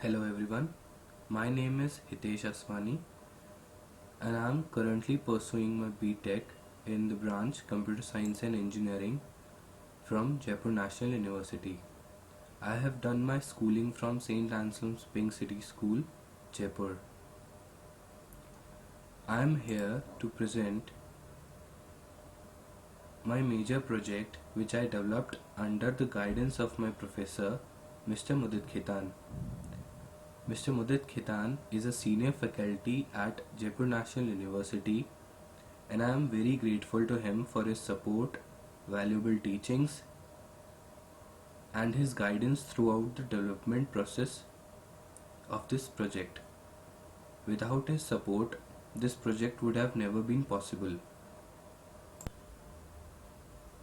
Hello everyone, my name is Hitesh Aswani and I am currently pursuing my BTech in the branch Computer Science and Engineering from Jaipur National University. I have done my schooling from St. Anselm's Pink City School, Jaipur. I am here to present my major project which I developed under the guidance of my professor, Mr. Mudit Khitan. Mr. Mudit Khitan is a senior faculty at Jaipur National University and I am very grateful to him for his support, valuable teachings and his guidance throughout the development process of this project. Without his support, this project would have never been possible.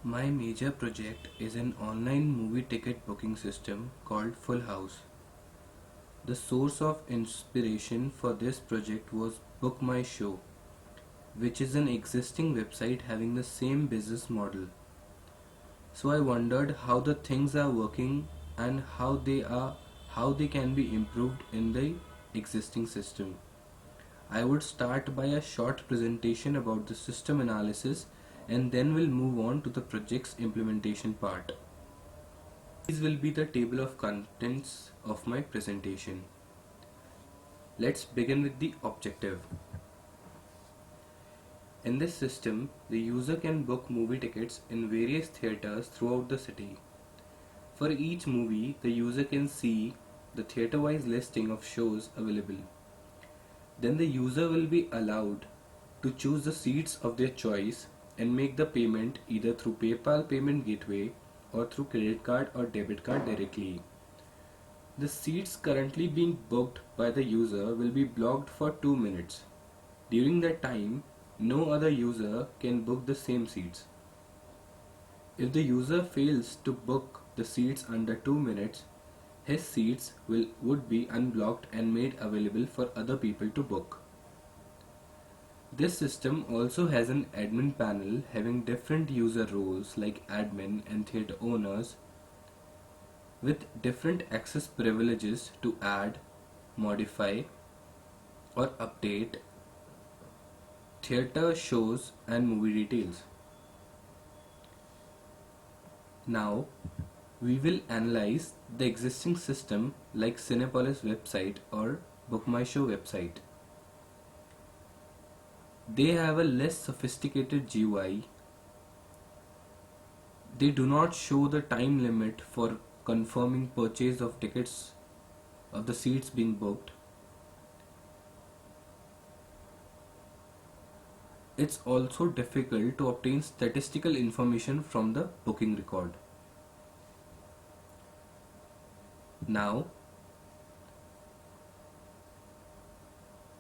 My major project is an online movie ticket booking system called Full House. The source of inspiration for this project was Book My Show, which is an existing website having the same business model. So I wondered how the things are working and how they can be improved in the existing system. I would start by a short presentation about the system analysis and then we'll move on to the project's implementation part. These will be the table of contents of my presentation. Let's begin with the objective. In this system, the user can book movie tickets in various theaters throughout the city. For each movie, the user can see the theater-wise listing of shows available. Then the user will be allowed to choose the seats of their choice and make the payment either through PayPal payment gateway or through credit card or debit card directly. The seats currently being booked by the user will be blocked for 2 minutes. During that time, no other user can book the same seats. If the user fails to book the seats under 2 minutes, his seats would be unblocked and made available for other people to book. This system also has an admin panel having different user roles like admin and theatre owners with different access privileges to add, modify or update theatre shows and movie details. Now we will analyze the existing system like Cinepolis website or Book My Show website. They have a less sophisticated GUI. They do not show the time limit for confirming purchase of tickets of the seats being booked. It's also difficult to obtain statistical information from the booking record. Now,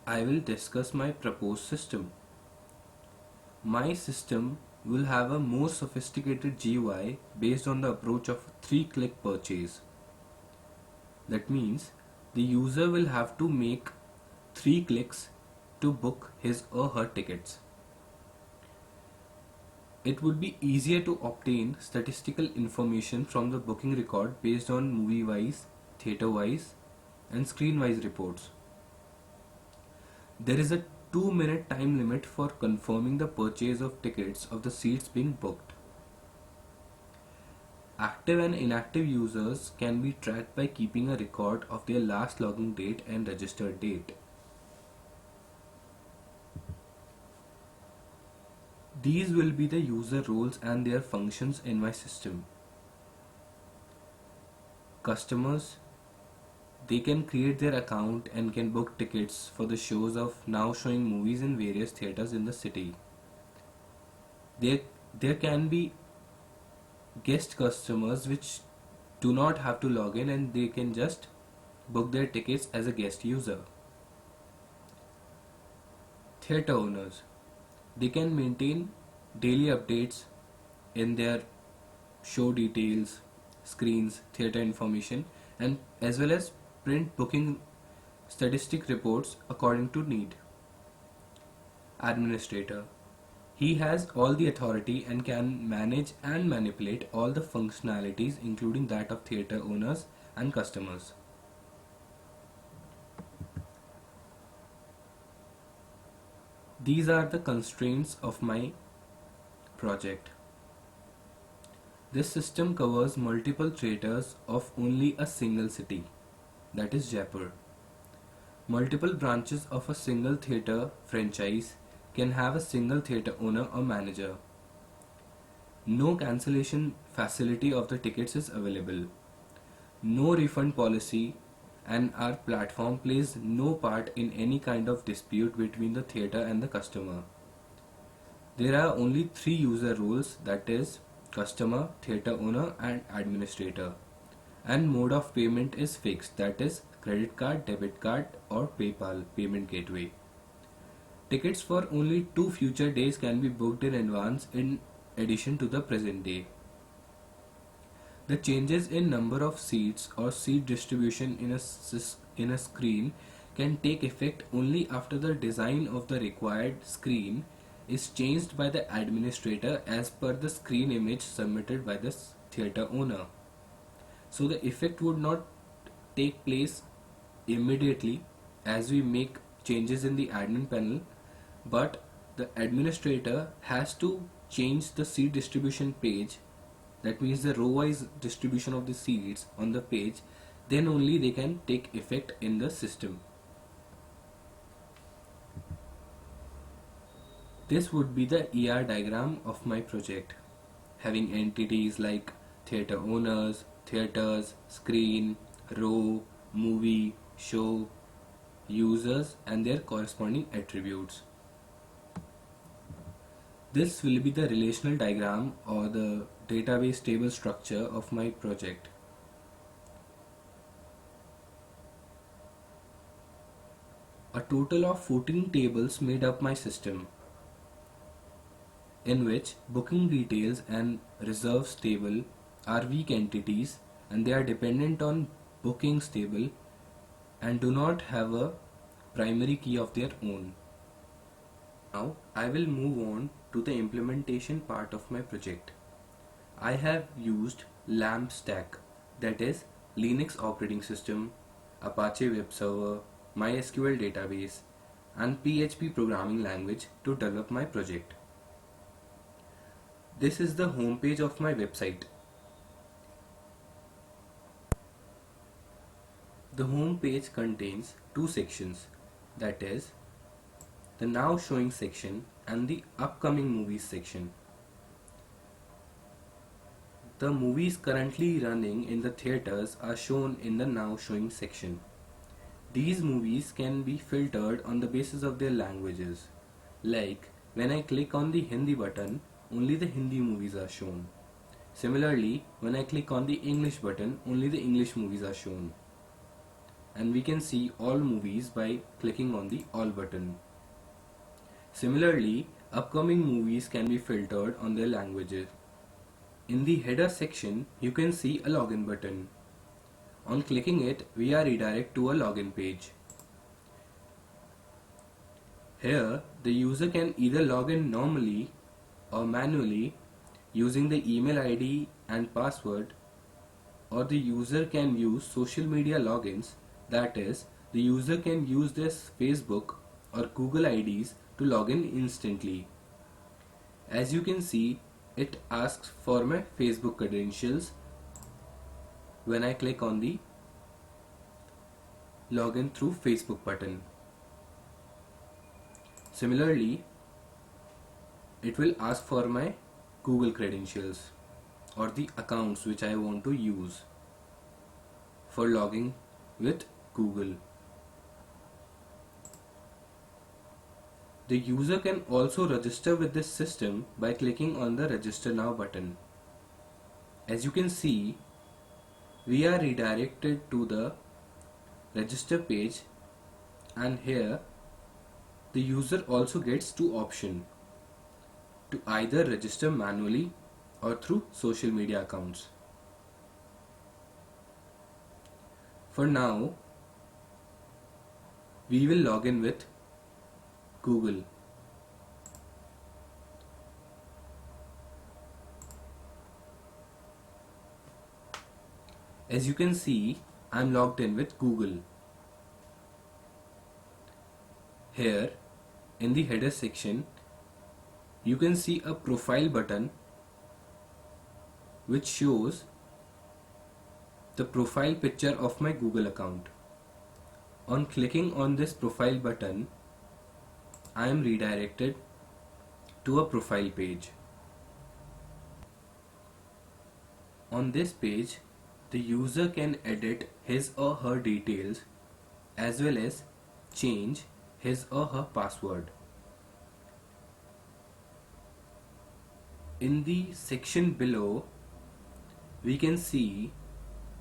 I will discuss my proposed system. My system will have a more sophisticated GUI based on the approach of 3-click purchase. That means the user will have to make 3 clicks to book his or her tickets. It would be easier to obtain statistical information from the booking record based on movie-wise, theatre-wise and screen-wise reports. There is a 2-minute time limit for confirming the purchase of tickets of the seats being booked. Active and inactive users can be tracked by keeping a record of their last login date and registered date. These will be the user roles and their functions in my system. Customers, they can create their account and can book tickets for the shows of now showing movies in various theaters in the city. There can be guest customers which do not have to log in and they can just book their tickets as a guest user. Theatre owners, they can maintain daily updates in their show details, screens, theatre information and as well as print booking statistic reports according to need. Administrator, he has all the authority and can manage and manipulate all the functionalities including that of theatre owners and customers. These are the constraints of my project. This system covers multiple theatres of only a single city, that is Jaipur. Multiple branches of a single theatre franchise can have a single theatre owner or manager. No cancellation facility of the tickets is available. No refund policy, and our platform plays no part in any kind of dispute between the theatre and the customer. There are only three user roles, that is customer, theatre owner and administrator. And mode of payment is fixed, that is credit card, debit card or PayPal payment gateway. Tickets for only 2 future days can be booked in advance in addition to the present day. The changes in number of seats or seat distribution in a screen can take effect only after the design of the required screen is changed by the administrator as per the screen image submitted by the theatre owner. So the effect would not take place immediately as we make changes in the admin panel, but the administrator has to change the seat distribution page, that means the row wise distribution of the seats on the page, then only they can take effect in the system. This would be the ER diagram of my project, having entities like theatre owners, theatres, screen, row, movie, show, users and their corresponding attributes. This will be the relational diagram or the database table structure of my project. A total of 14 tables made up my system, in which booking details and reserves table are weak entities and they are dependent on bookings table and do not have a primary key of their own. Now I will move on to the implementation part of my project. I have used LAMP stack, that is Linux operating system, Apache web server, MySQL database and PHP programming language to develop my project. This is the home page of my website. The home page contains two sections, that is the now showing section and the upcoming movies section. The movies currently running in the theatres are shown in the now showing section. These movies can be filtered on the basis of their languages. Like when I click on the Hindi button, only the Hindi movies are shown. Similarly, when I click on the English button, only the English movies are shown. And we can see all movies by clicking on the all button. Similarly, upcoming movies can be filtered on their languages. In the header section, you can see a login button. On clicking it, we are redirected to a login page. Here, the user can either log in normally or manually using the email ID and password, or the user can use social media logins, that is, the user can use their Facebook or Google IDs to log in instantly. As you can see, it asks for my Facebook credentials when I click on the login through Facebook button. Similarly, it will ask for my Google credentials or the accounts which I want to use for logging with Google. The user can also register with this system by clicking on the Register Now button. As you can see, we are redirected to the register page, and here the user also gets two options to either register manually or through social media accounts. For now, we will log in with Google. As you can see, I am logged in with Google. Here, in the header section, you can see a profile button which shows the profile picture of my Google account. On clicking on this profile button, I am redirected to a profile page. On this page, the user can edit his or her details as well as change his or her password. In the section below, we can see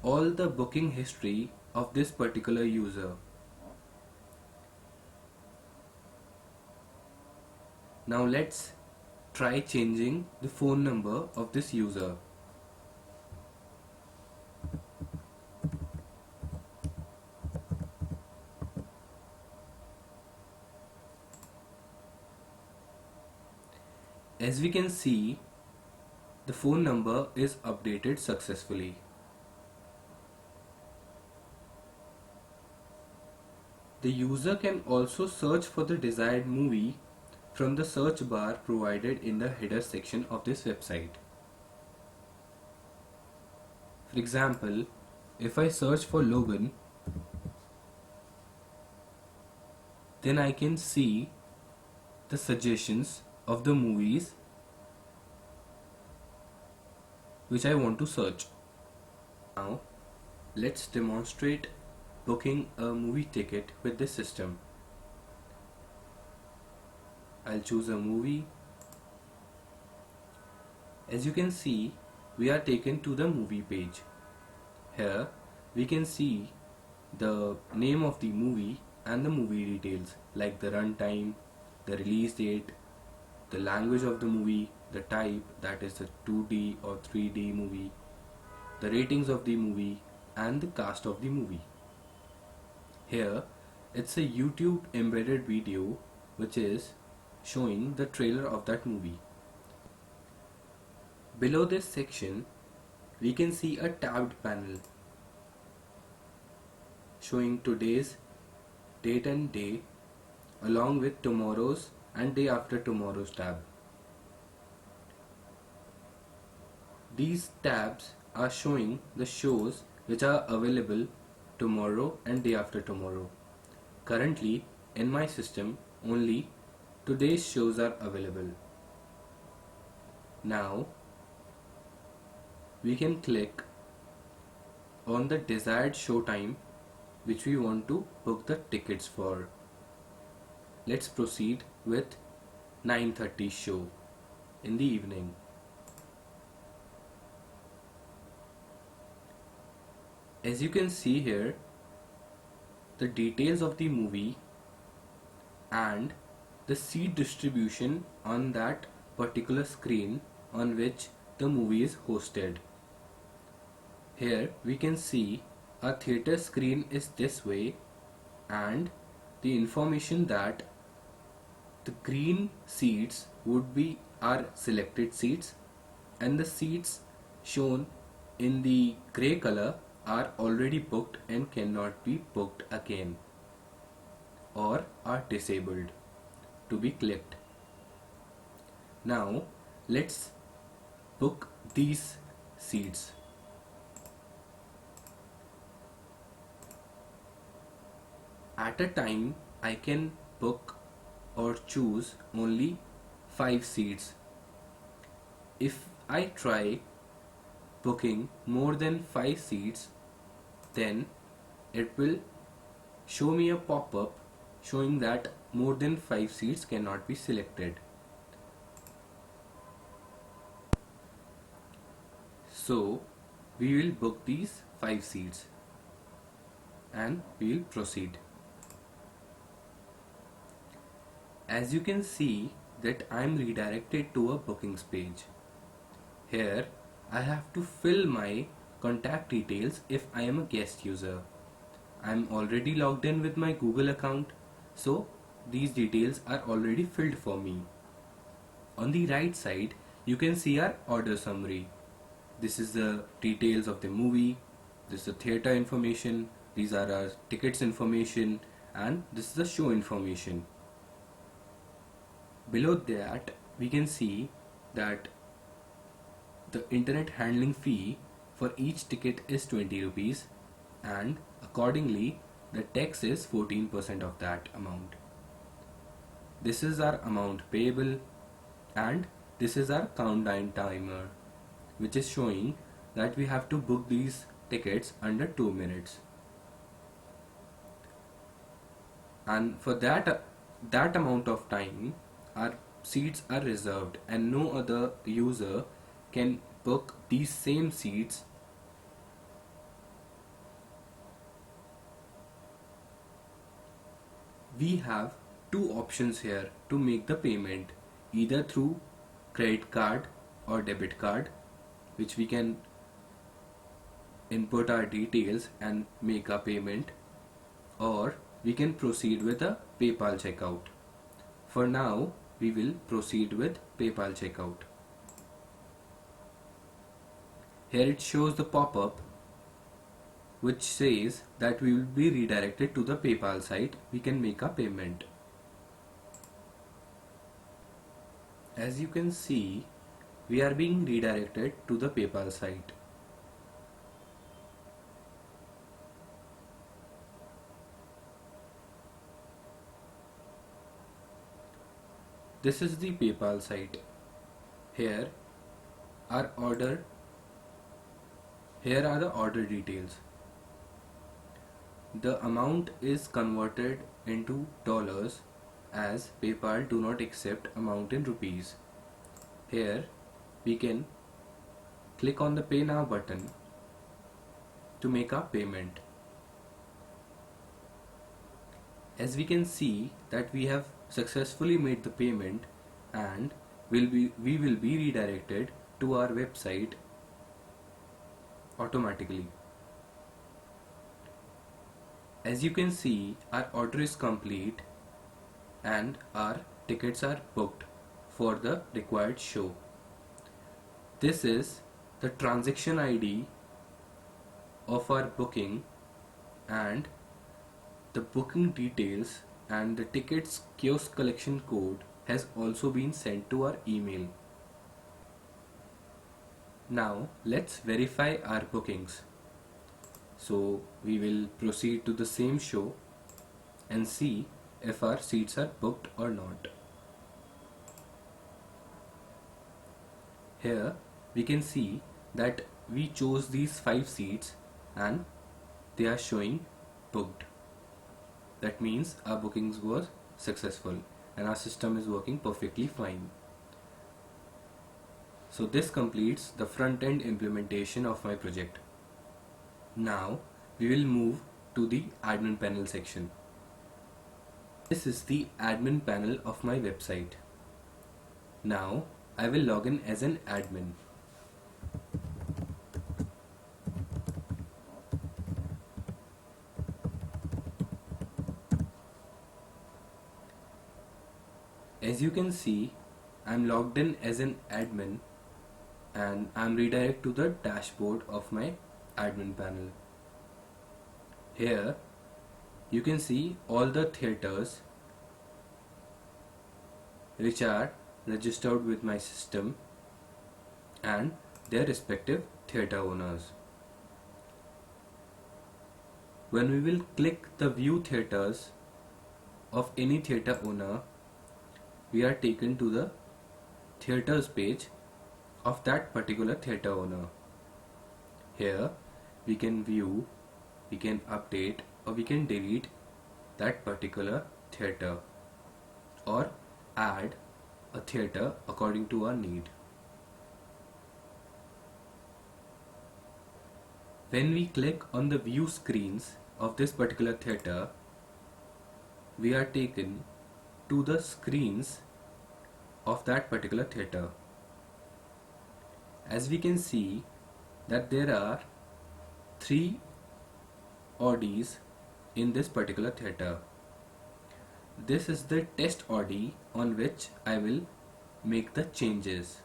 all the booking history of this particular user. Now let's try changing the phone number of this user. As we can see, the phone number is updated successfully. The user can also search for the desired movie from the search bar provided in the header section of this website. For example, if I search for Logan, then I can see the suggestions of the movies which I want to search. Now, let's demonstrate booking a movie ticket with this system. I'll choose a movie. As you can see, we are taken to the movie page. Here, we can see the name of the movie and the movie details like the runtime, the release date, the language of the movie, the type, that is the 2D or 3D movie, the ratings of the movie, and the cast of the movie. Here, it's a YouTube embedded video which is showing the trailer of that movie. Below this section, we can see a tabbed panel showing today's date and day along with tomorrow's and day after tomorrow's tab. These tabs are showing the shows which are available tomorrow and day after tomorrow. Currently, in my system, only today's shows are available. Now, we can click on the desired show time which we want to book the tickets for. Let's proceed with 9:30 show in the evening. As you can see here, the details of the movie and the seat distribution on that particular screen on which the movie is hosted. Here we can see a theater screen is this way, and the information that the green seats would be our selected seats, and the seats shown in the grey color are already booked and cannot be booked again or are disabled to be clicked. Now let's book these seats. At a time, I can book or choose only 5 seats. If I try booking more than 5 seats, then it will show me a pop-up showing that more than 5 seats cannot be selected. So we will book these 5 seats and we will proceed. As you can see that I am redirected to a bookings page. Here I have to fill my contact details if I am a guest user. I am already logged in with my Google account, so these details are already filled for me. On the right side, you can see our order summary. This is the details of the movie, this is the theater information, these are our tickets information, and this is the show information. Below that, we can see that the internet handling fee for each ticket is 20 rupees, and accordingly the tax is 14% of that amount. This is our amount payable, and this is our countdown timer, which is showing that we have to book these tickets under 2 minutes. And for that amount of time, our seats are reserved and no other user can book these same seats. We have two options here to make the payment, either through credit card or debit card, which we can input our details and make a payment, or we can proceed with a PayPal checkout. For now, we will proceed with PayPal checkout. Here it shows the pop-up which says that we will be redirected to the PayPal site. We can make a payment. As you can see, we are being redirected to the PayPal site. This is the PayPal site. Here are the order details. The amount is converted into dollars as PayPal do not accept amount in rupees. Here we can click on the Pay Now button to make a payment. As we can see that we have successfully made the payment, and we will be redirected to our website automatically. As you can see, our order is complete and our tickets are booked for the required show. This is the transaction ID of our booking, and the booking details and the tickets kiosk collection code has also been sent to our email. Now let's verify our bookings. So we will proceed to the same show and see if our seats are booked or not. Here we can see that we chose these 5 seats and they are showing booked. That means our bookings were successful and our system is working perfectly fine. So this completes the front-end implementation of my project. Now we will move to the admin panel section. This is the admin panel of my website. Now I will log in as an admin. As you can see, I'm logged in as an admin and I'm redirected to the dashboard of my admin panel. Here you can see all the theaters which are registered with my system and their respective theater owners. When we will click the view theaters of any theater owner, we are taken to the theaters page of that particular theater owner. Here we can view, we can update, or we can delete that particular theater or add a theater according to our need. When we click on the view screens of this particular theater, we are taken to the screens of that particular theater. As we can see that there are 3 Audis in this particular theater. This is the test Audi on which I will make the changes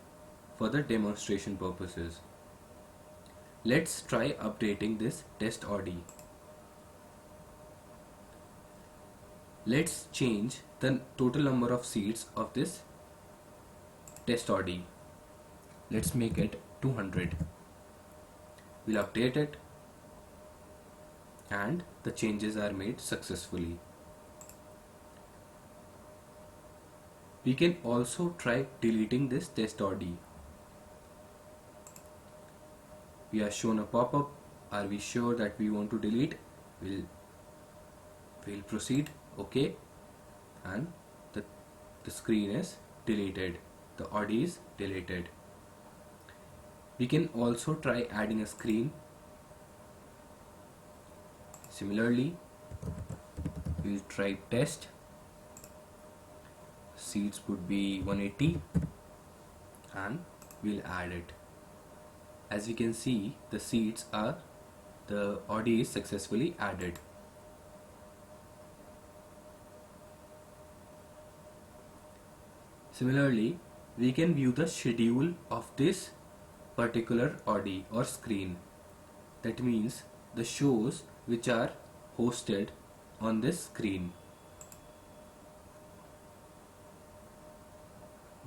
for the demonstration purposes. Let's try updating this test Audi. Let's change the total number of seats of this test OD. Let's make it 200. We'll update it and the changes are made successfully. We can also try deleting this test OD. We are shown a pop-up. Are we sure that we want to delete? We'll proceed. OK, and the screen is deleted. The OD is deleted. We can also try adding a screen. Similarly, we'll try test. Seats would be 180 and we'll add it. As we can see, the OD is successfully added. Similarly, we can view the schedule of this particular OD or screen. That means the shows which are hosted on this screen.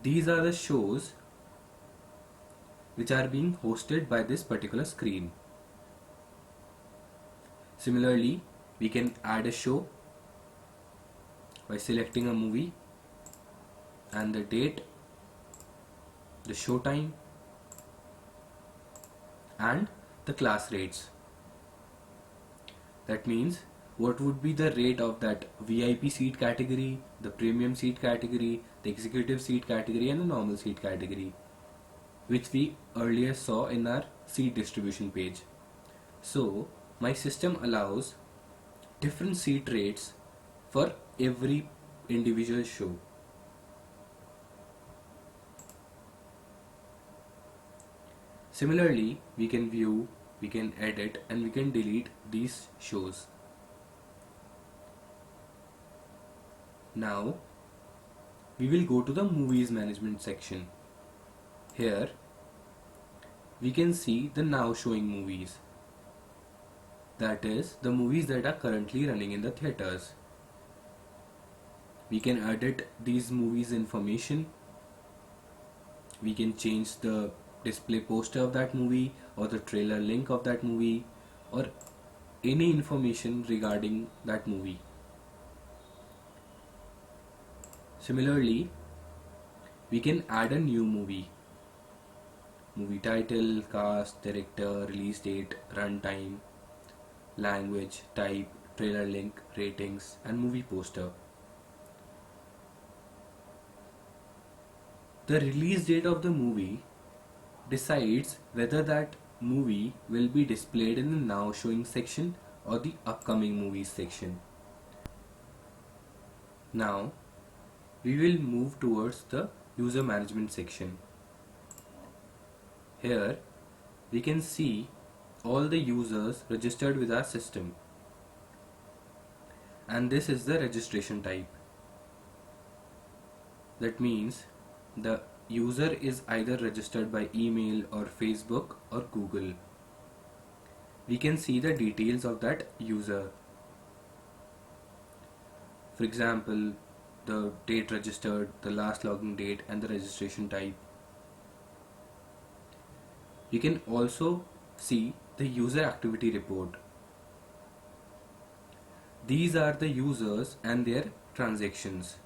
These are the shows which are being hosted by this particular screen. Similarly, we can add a show by selecting a movie and the date, the show time, and the class rates. That means what would be the rate of that VIP seat category, the premium seat category, the executive seat category and the normal seat category, which we earlier saw in our seat distribution page. So my system allows different seat rates for every individual show. Similarly, we can view, we can edit and we can delete these shows. Now we will go to the movies management section. Here we can see the now showing movies. That is the movies that are currently running in the theaters. We can edit these movies information. We can change the display poster of that movie or the trailer link of that movie or any information regarding that movie. Similarly, we can add a new movie. Movie title, cast, director, release date, runtime, language, type, trailer link, ratings and movie poster. The release date of the movie decides whether that movie will be displayed in the now showing section or the upcoming movies section. Now we will move towards the user management section. Here we can see all the users registered with our system, and this is the registration type. That means the user is either registered by email or Facebook or Google. We can see the details of that user. For example, the date registered, the last login date and the registration type. We can also see the user activity report. These are the users and their transactions.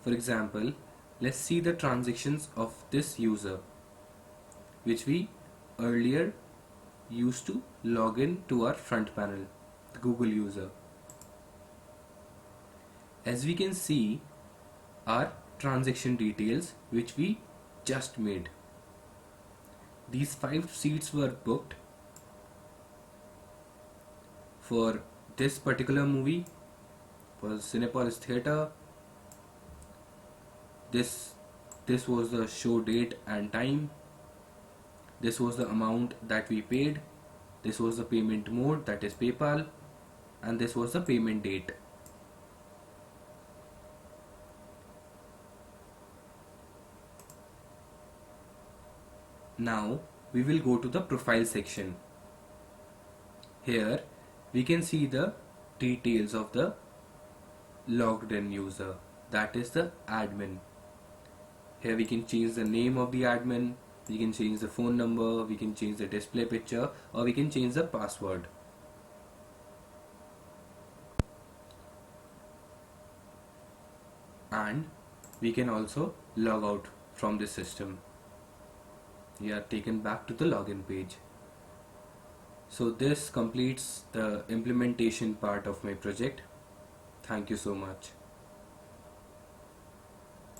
For example, let's see the transactions of this user, which we earlier used to log in to our front panel, the Google user. As we can see, our transaction details which we just made. These 5 seats were booked for this particular movie, for Cinepolis Theatre. This was the show date and time. This was the amount that we paid. This was the payment mode, that is PayPal, and this was the payment date. Now we will go to the profile section. Here we can see the details of the logged in user, that is the admin. Here we can change the name of the admin, we can change the phone number, we can change the display picture, or we can change the password. And we can also log out from the system. We are taken back to the login page. So this completes the implementation part of my project. Thank you so much.